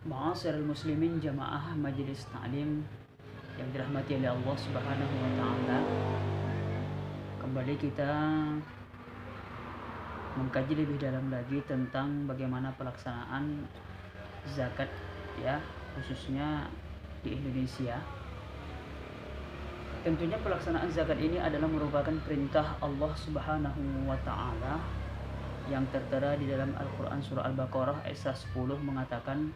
Ma'asyiral muslimin jamaah majelis taklim yang dirahmati oleh Allah Subhanahu wa taala. Kembali kita mengkaji lebih dalam lagi tentang bagaimana pelaksanaan zakat ya, khususnya di Indonesia. Tentunya pelaksanaan zakat ini adalah merupakan perintah Allah Subhanahu wa taala yang tertera di dalam Al-Qur'an surah Al-Baqarah ayat 10 mengatakan,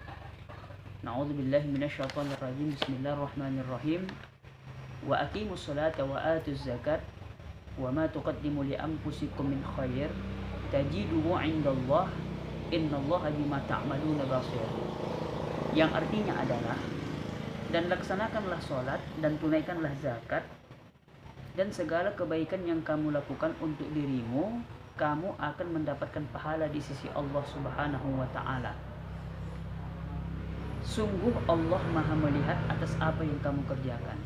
Na'udzubillahi minasyaitonir rajim. Bismillahirrahmanirrahim. Wa aqimus salata wa atuz zakat wa ma tuqaddimu li anfusikum min khair tajiduhu 'indallah innallaha bima ta'maluna basir. Yang artinya adalah, dan laksanakanlah salat dan tunaikanlah zakat, dan segala kebaikan yang kamu lakukan untuk dirimu, kamu akan mendapatkan pahala di sisi Allah Subhanahu wa taala. Sungguh Allah Maha melihat atas apa yang kamu kerjakan.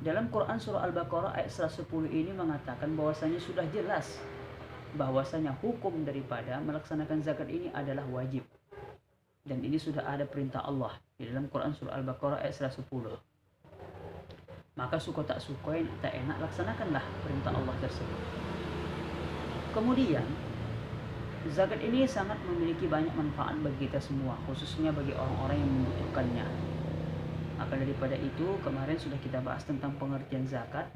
Dalam Quran surah Al-Baqarah ayat 110 ini mengatakan bahwasanya sudah jelas bahwasanya hukum daripada melaksanakan zakat ini adalah wajib. Dan ini sudah ada perintah Allah di dalam Quran surah Al-Baqarah ayat 110. Maka suka tak suka, tak enak, laksanakanlah perintah Allah tersebut. Kemudian zakat ini sangat memiliki banyak manfaat bagi kita semua, khususnya bagi orang-orang yang membutuhkannya. Maka daripada itu, kemarin sudah kita bahas tentang pengertian zakat.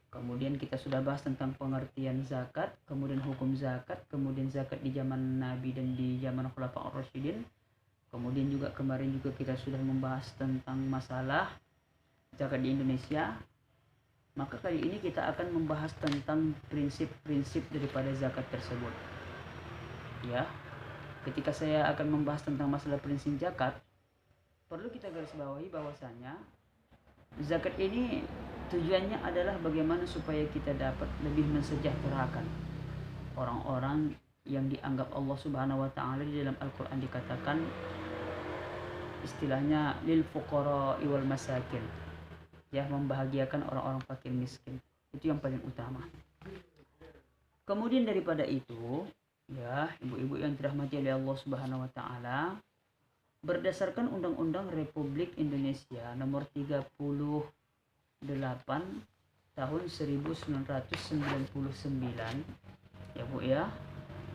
Kemudian kita sudah bahas tentang pengertian zakat, kemudian hukum zakat, kemudian zakat di zaman Nabi dan di zaman Khulafaur Rasyidin. Kemudian juga kemarin juga kita sudah membahas tentang masalah zakat di Indonesia. Maka kali ini kita akan membahas tentang prinsip-prinsip daripada zakat tersebut. Ya, ketika saya akan membahas tentang masalah prinsip zakat, perlu kita garis bawahi bahwasanya zakat ini tujuannya adalah bagaimana supaya kita dapat lebih mensejahterakan orang-orang yang dianggap Allah Subhanahu wa taala di dalam Al-Qur'an dikatakan istilahnya lil fuqara wal masakin. Ya, membahagiakan orang-orang fakir miskin. Itu yang paling utama. Kemudian daripada itu, ya, ibu-ibu yang dirahmati oleh Allah Subhanahu wa taala, berdasarkan Undang-Undang Republik Indonesia nomor 38 tahun 1999, ya Bu ya,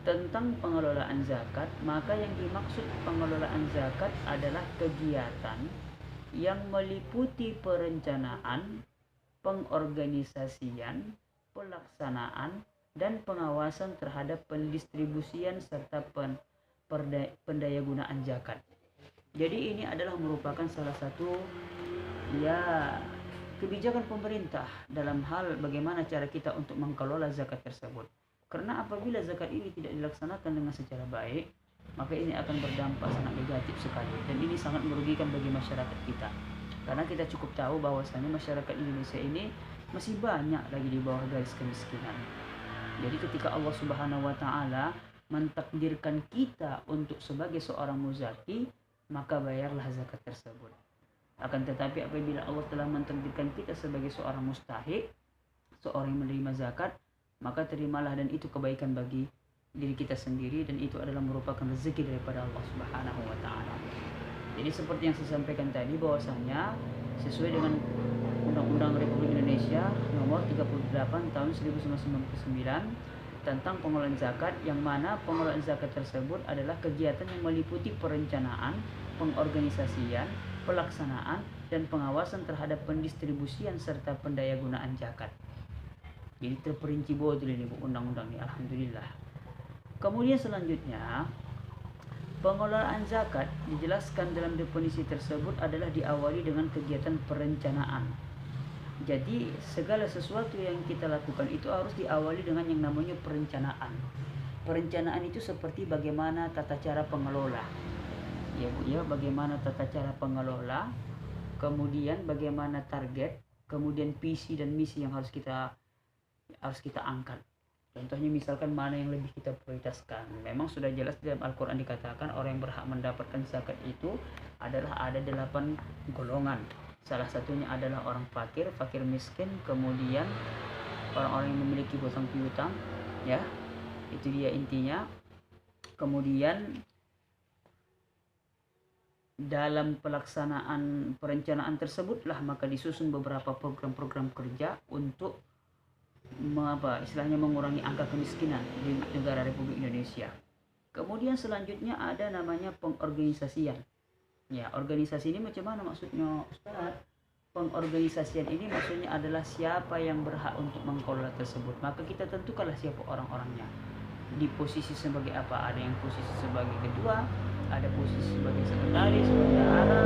tentang pengelolaan zakat, maka yang dimaksud pengelolaan zakat adalah kegiatan yang meliputi perencanaan, pengorganisasian, pelaksanaan, dan pengawasan terhadap pendistribusian serta pendayagunaan zakat. Jadi ini adalah merupakan salah satu ya kebijakan pemerintah dalam hal bagaimana cara kita untuk mengelola zakat tersebut. Karena apabila zakat ini tidak dilaksanakan dengan secara baik, maka ini akan berdampak sangat negatif sekali, dan ini sangat merugikan bagi masyarakat kita. Karena kita cukup tahu bahwasanya masyarakat Indonesia ini masih banyak lagi di bawah garis kemiskinan. Jadi ketika Allah Subhanahu wa taala mentakdirkan kita untuk sebagai seorang muzaki, maka bayarlah zakat tersebut. Akan tetapi apabila Allah telah mentakdirkan kita sebagai seorang mustahik, seorang yang menerima zakat, maka terimalah, dan itu kebaikan bagi diri kita sendiri, dan itu adalah merupakan rezeki daripada Allah Subhanahu wa taala. Jadi seperti yang saya sampaikan tadi bahwasanya sesuai dengan Undang-Undang Republik Indonesia nomor 38 tahun 1999 tentang pengelolaan zakat, yang mana pengelolaan zakat tersebut adalah kegiatan yang meliputi perencanaan, pengorganisasian, pelaksanaan, dan pengawasan terhadap pendistribusian serta pendayagunaan zakat. Jadi terperinci betul ini undang-undang ini, alhamdulillah. Kemudian selanjutnya, pengelolaan zakat dijelaskan dalam definisi tersebut adalah diawali dengan kegiatan perencanaan. Jadi segala sesuatu yang kita lakukan itu harus diawali dengan yang namanya perencanaan. Perencanaan itu seperti bagaimana tata cara pengelola. Ya Bu ya, bagaimana tata cara pengelola, kemudian bagaimana target, kemudian visi dan misi yang harus kita angkat. Contohnya misalkan mana yang lebih kita prioritaskan. Memang sudah jelas dalam Al-Quran dikatakan orang yang berhak mendapatkan zakat itu adalah ada 8 golongan. Salah satunya adalah orang fakir miskin, kemudian orang-orang yang memiliki hutang piutang, ya, itu dia intinya. Kemudian dalam pelaksanaan perencanaan tersebutlah maka disusun beberapa program-program kerja untuk istilahnya mengurangi angka kemiskinan di negara Republik Indonesia. Kemudian selanjutnya ada namanya pengorganisasian. Ya, organisasi ini macam mana maksudnya, Ustaz? Pengorganisasian ini maksudnya adalah siapa yang berhak untuk mengelola tersebut. Maka kita tentukanlah siapa orang-orangnya. Di posisi sebagai apa? Ada yang posisi sebagai ketua, ada posisi sebagai sekretaris, bendahara,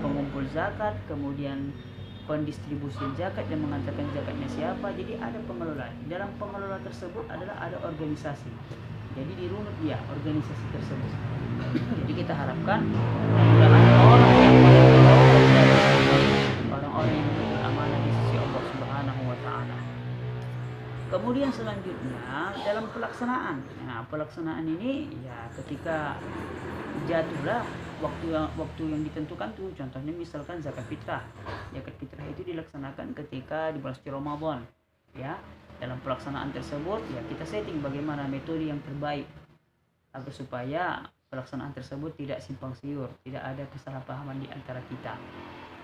pengumpul zakat, kemudian pendistribusi zakat dan mengantarkan zakatnya siapa. Jadi ada pengelola. Dalam pengelola tersebut adalah ada organisasi. Jadi dirunut dia organisasi tersebut. Jadi kita harapkan orang-orang yang beramanah di sisi Allah Subhanahu wa taala. Kemudian selanjutnya dalam pelaksanaan. Nah, pelaksanaan ini ya ketika jatuhlah waktu yang ditentukan tuh, contohnya misalkan zakat fitrah. Zakat fitrah itu dilaksanakan ketika di bulan suci Ramadan. Ya, dalam pelaksanaan tersebut ya kita setting bagaimana metode yang terbaik agar supaya pelaksanaan tersebut tidak simpang siur, tidak ada kesalahpahaman di antara kita.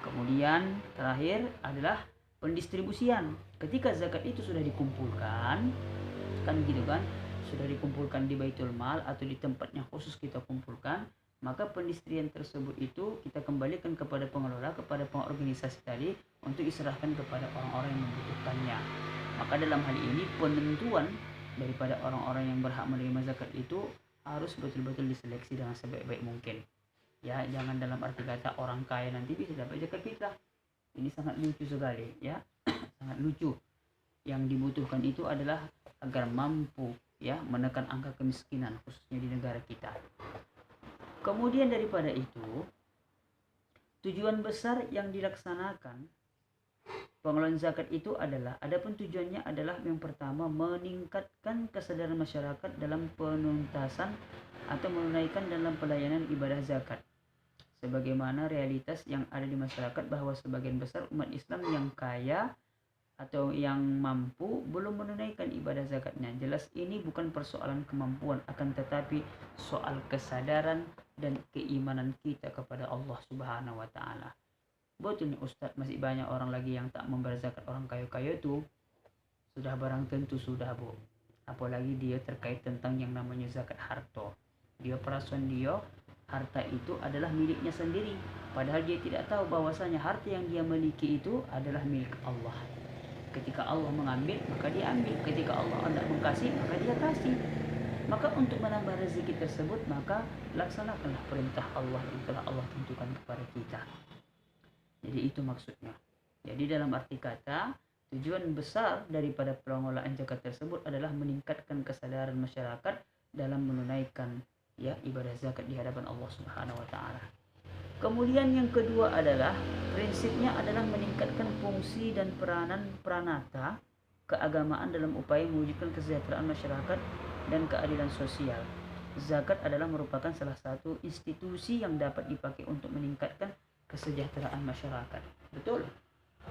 Kemudian terakhir adalah pendistribusian. Ketika zakat itu sudah dikumpulkan, kan gitu kan, sudah dikumpulkan di Baitul Mal atau di tempatnya khusus kita kumpulkan, maka pendistribusian tersebut itu kita kembalikan kepada pengelola, kepada pengorganisasi tadi untuk diserahkan kepada orang-orang yang membutuhkannya. Maka dalam hal ini penentuan daripada orang-orang yang berhak menerima zakat itu harus betul-betul diseleksi dengan sebaik-baik mungkin. Ya, jangan dalam arti kata orang kaya nanti bisa dapat zakat fitrah. Ini sangat lucu sekali, ya. Sangat lucu. Yang dibutuhkan itu adalah agar mampu ya menekan angka kemiskinan khususnya di negara kita. Kemudian daripada itu, tujuan besar yang dilaksanakan pengelolaan zakat itu adalah, adapun tujuannya adalah yang pertama meningkatkan kesadaran masyarakat dalam penuntasan atau menunaikan dalam pelayanan ibadah zakat. Sebagaimana realitas yang ada di masyarakat bahwa sebagian besar umat Islam yang kaya atau yang mampu belum menunaikan ibadah zakatnya. Jelas ini bukan persoalan kemampuan, akan tetapi soal kesadaran dan keimanan kita kepada Allah Subhanahu wa taala. Betul nih Ustaz, masih banyak orang lagi yang tak membayar zakat. Orang kaya-kaya itu sudah barang tentu sudah, Bu. Apalagi dia terkait tentang yang namanya zakat harta. Dia perasaan dia harta itu adalah miliknya sendiri, padahal dia tidak tahu bahwasanya harta yang dia miliki itu adalah milik Allah. Ketika Allah mengambil, maka dia ambil. Ketika Allah hendak mengkasih, maka dia kasih. Maka untuk menambah rezeki tersebut, maka laksanakanlah perintah Allah yang telah Allah tentukan kepada kita. Jadi itu maksudnya. Jadi dalam arti kata, tujuan besar daripada pengelolaan zakat tersebut adalah meningkatkan kesadaran masyarakat dalam menunaikan ya ibadah zakat di hadapan Allah Subhanahu wa taala. Kemudian yang kedua adalah prinsipnya adalah meningkatkan fungsi dan peranan peranata keagamaan dalam upaya mewujudkan kesejahteraan masyarakat dan keadilan sosial. Zakat adalah merupakan salah satu institusi yang dapat dipakai untuk meningkatkan kesejahteraan masyarakat. Betul.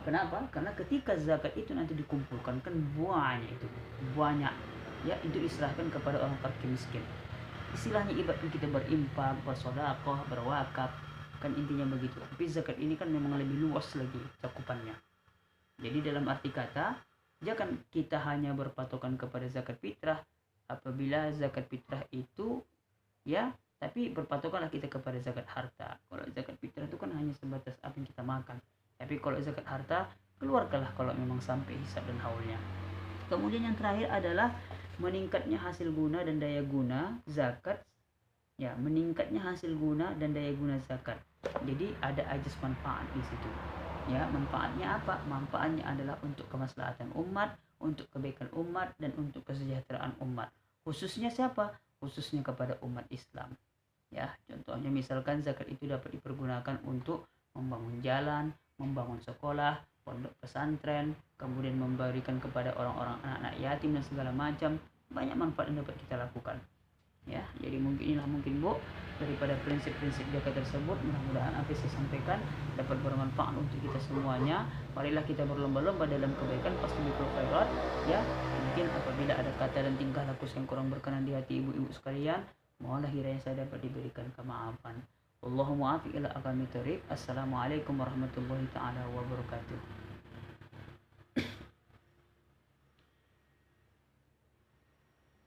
Kenapa? Karena ketika zakat itu nanti dikumpulkan kan banyak ya itu diserahkan kepada orang fakir miskin. Istilahnya ibaratnya kita berimpak, bersedekah, berwakaf, kan intinya begitu. Tapi zakat ini kan memang lebih luas lagi cakupannya. Jadi dalam arti kata, jangan kita hanya berpatokan kepada zakat fitrah. Apabila zakat fitrah itu ya, tapi berpatokanlah kita kepada zakat harta. Kalau zakat fitrah itu kan hanya sebatas apa yang kita makan. Tapi kalau zakat harta, keluarkanlah kalau memang sampai hisab dan haulnya. Kemudian yang terakhir adalah meningkatnya hasil guna dan daya guna zakat. Ya, meningkatnya hasil guna dan daya guna zakat. Jadi ada ajas manfaat di situ. Ya, manfaatnya apa? Manfaatnya adalah untuk kemaslahatan umat, untuk kebaikan umat dan untuk kesejahteraan umat. Khususnya siapa? Khususnya kepada umat Islam. Ya, contohnya misalkan zakat itu dapat dipergunakan untuk membangun jalan, membangun sekolah, pondok pesantren, kemudian memberikan kepada orang-orang anak-anak yatim dan segala macam. Banyak manfaat yang dapat kita lakukan. Ya, jadi inilah mungkin Bu daripada prinsip-prinsip zakat tersebut. Mudah-mudahan apa yang saya sampaikan dapat bermanfaat untuk kita semuanya. Marilah kita berlomba-lomba dalam kebaikan, fastabiqul khairat. Ya, mungkin apabila ada kata dan tingkah laku yang kurang berkenan di hati ibu-ibu sekalian, mohonlah kiranya saya dapat diberikan kemaafan. Allahumma afiq ila aqami thariq. Assalamualaikum warahmatullahi taala wabarakatuh.